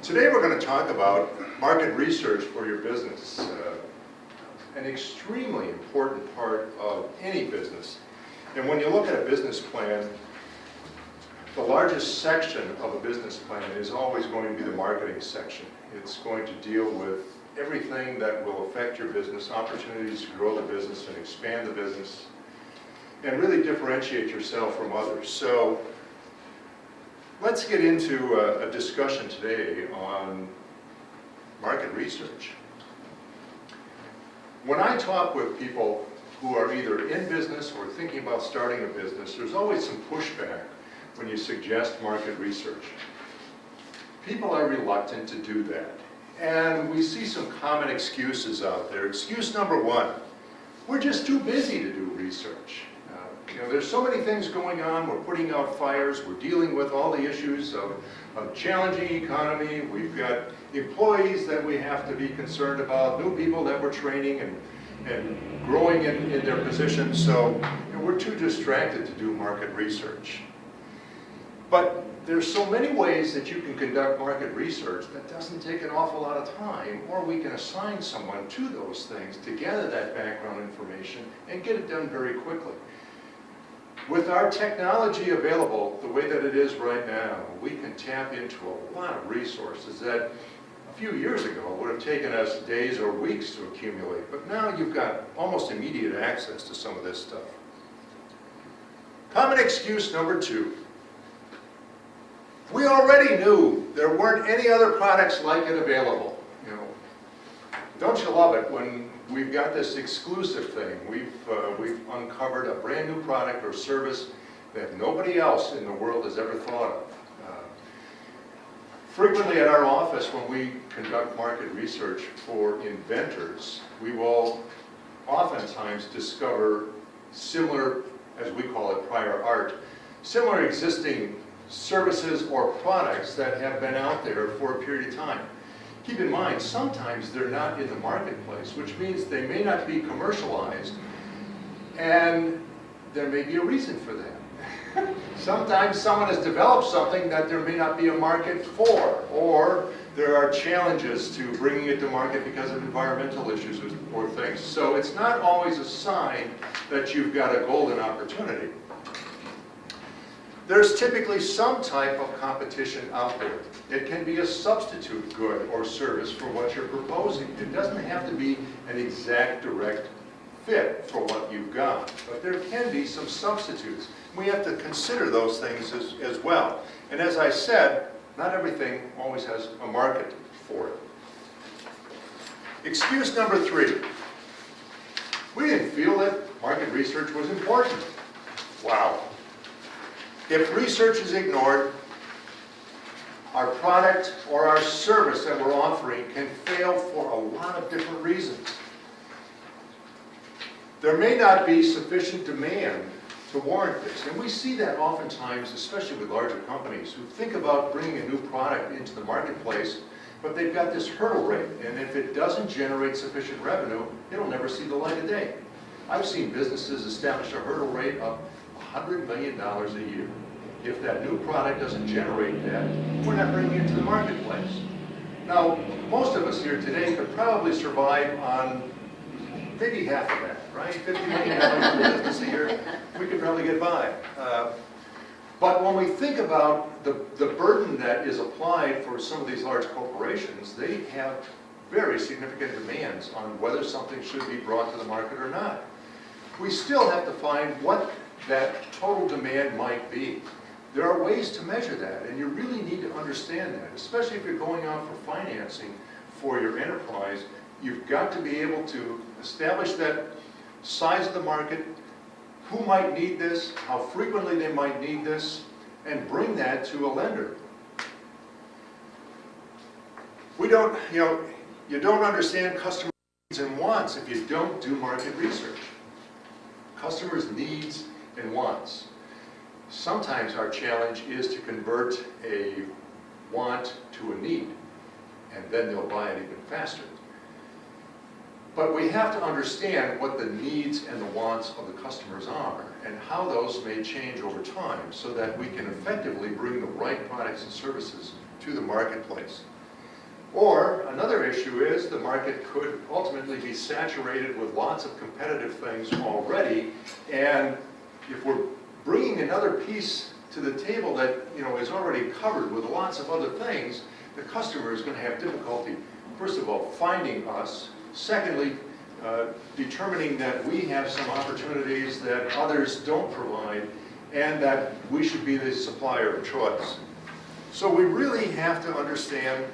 Today we're going to talk about market research for your business, an extremely important part of any business. And when you look at a business plan, the largest section of a business plan is always going to be the marketing section. It's going to deal with everything that will affect your business, opportunities to grow the business and expand the business, and really differentiate yourself from others. So let's get into a discussion today on market research. When I talk with people who are either in business or thinking about starting a business, there's always some pushback when you suggest market research. People are reluctant to do that. And we see some common excuses out there. Excuse number one, we're just too busy to do research. There's so many things going on. We're putting out fires. We're dealing with all the issues of challenging economy. We've got employees that we have to be concerned about, new people that we're training and growing in their positions. So we're too distracted to do market research. But there's so many ways that you can conduct market research that doesn't take an awful lot of time, or we can assign someone to those things to gather that background information and get it done very quickly. With our technology available the way that it is right now, we can tap into a lot of resources that a few years ago would have taken us days or weeks to accumulate. But now you've got almost immediate access to some of this stuff. Common excuse number two. We already knew there weren't any other products like it available. Don't you love it when we've got this exclusive thing? We've uncovered a brand new product or service that nobody else in the world has ever thought of. Frequently at our office, when we conduct market research for inventors, we will oftentimes discover similar, as we call it, prior art, similar existing services or products that have been out there for a period of time. Keep in mind, sometimes they're not in the marketplace, which means they may not be commercialized, and there may be a reason for that. Sometimes someone has developed something that there may not be a market for, or there are challenges to bringing it to market because of environmental issues or things. So it's not always a sign that you've got a golden opportunity. There's typically some type of competition out there. It can be a substitute good or service for what you're proposing. It doesn't have to be an exact direct fit for what you've got, but there can be some substitutes. We have to consider those things as well. And as I said, not everything always has a market for it. Excuse number three. We didn't feel that market research was important. Wow. If research is ignored, our product or our service that we're offering can fail for a lot of different reasons. There may not be sufficient demand to warrant this, and we see that oftentimes, especially with larger companies who think about bringing a new product into the marketplace, but they've got this hurdle rate, and if it doesn't generate sufficient revenue, it'll never see the light of day. I've seen businesses establish a hurdle rate of $100 million a year. If that new product doesn't generate that, we're not bringing it to the marketplace. Now, most of us here today could probably survive on maybe half of that, right? $50 million in business a year, we could probably get by. But when we think about the burden that is applied for some of these large corporations, they have very significant demands on whether something should be brought to the market or not. We still have to find what that total demand might be. There are ways to measure that, and you really need to understand that, especially if you're going out for financing for your enterprise. You've got to be able to establish that size of the market, who might need this, how frequently they might need this, and bring that to a lender. You don't understand customer needs and wants if you don't do market research. Customers' needs and wants. Sometimes our challenge is to convert a want to a need, and then they'll buy it even faster. But we have to understand what the needs and the wants of the customers are and how those may change over time so that we can effectively bring the right products and services to the marketplace. Or another issue is the market could ultimately be saturated with lots of competitive things already, and if we're bringing another piece to the table that is already covered with lots of other things, the customer is going to have difficulty, first of all, finding us. Secondly, determining that we have some opportunities that others don't provide, and that we should be the supplier of choice. So we really have to understand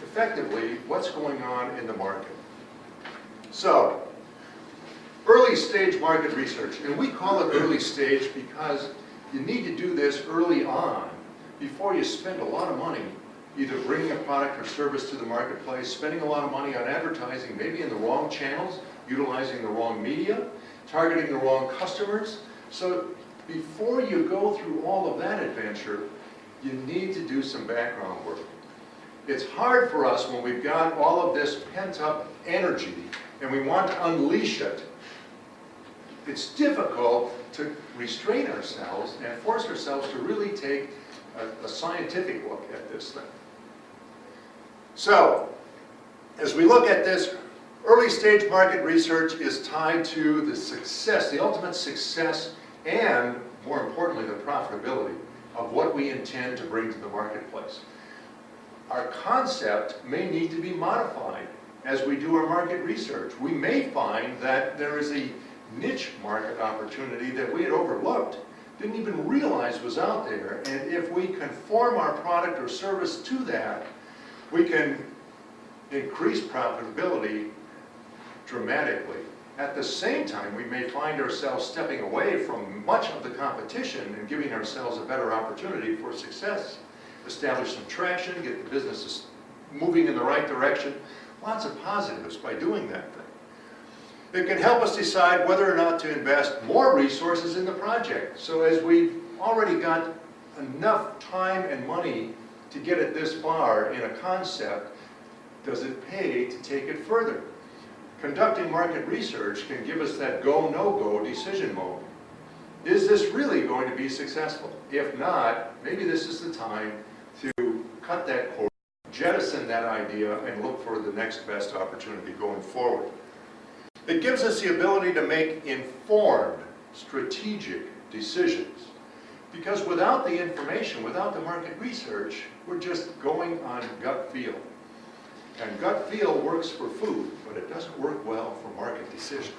effectively what's going on in the market. So, early stage market research, and we call it early stage because you need to do this early on before you spend a lot of money either bringing a product or service to the marketplace, spending a lot of money on advertising, maybe in the wrong channels, utilizing the wrong media, targeting the wrong customers. So before you go through all of that adventure, you need to do some background work. It's hard for us when we've got all of this pent-up energy and we want to unleash it. It's difficult to restrain ourselves and force ourselves to really take a scientific look at this thing. So, as we look at this, early stage market research is tied to the success, the ultimate success, and more importantly, the profitability of what we intend to bring to the marketplace. Our concept may need to be modified as we do our market research. We may find that there is a niche market opportunity that we had overlooked, didn't even realize was out there, and if we conform our product or service to that, we can increase profitability dramatically. At the same time, we may find ourselves stepping away from much of the competition and giving ourselves a better opportunity for success. Establish some traction, get the businesses moving in the right direction. Lots of positives by doing that thing. It can help us decide whether or not to invest more resources in the project. So as we've already got enough time and money to get it this far in a concept, does it pay to take it further? Conducting market research can give us that go, no-go decision mode. Is this really going to be successful? If not, maybe this is the time to cut that cord, jettison that idea, and look for the next best opportunity going forward. It gives us the ability to make informed, strategic decisions. Because without the information, without the market research, we're just going on gut feel. And gut feel works for food, but it doesn't work well for market decisions.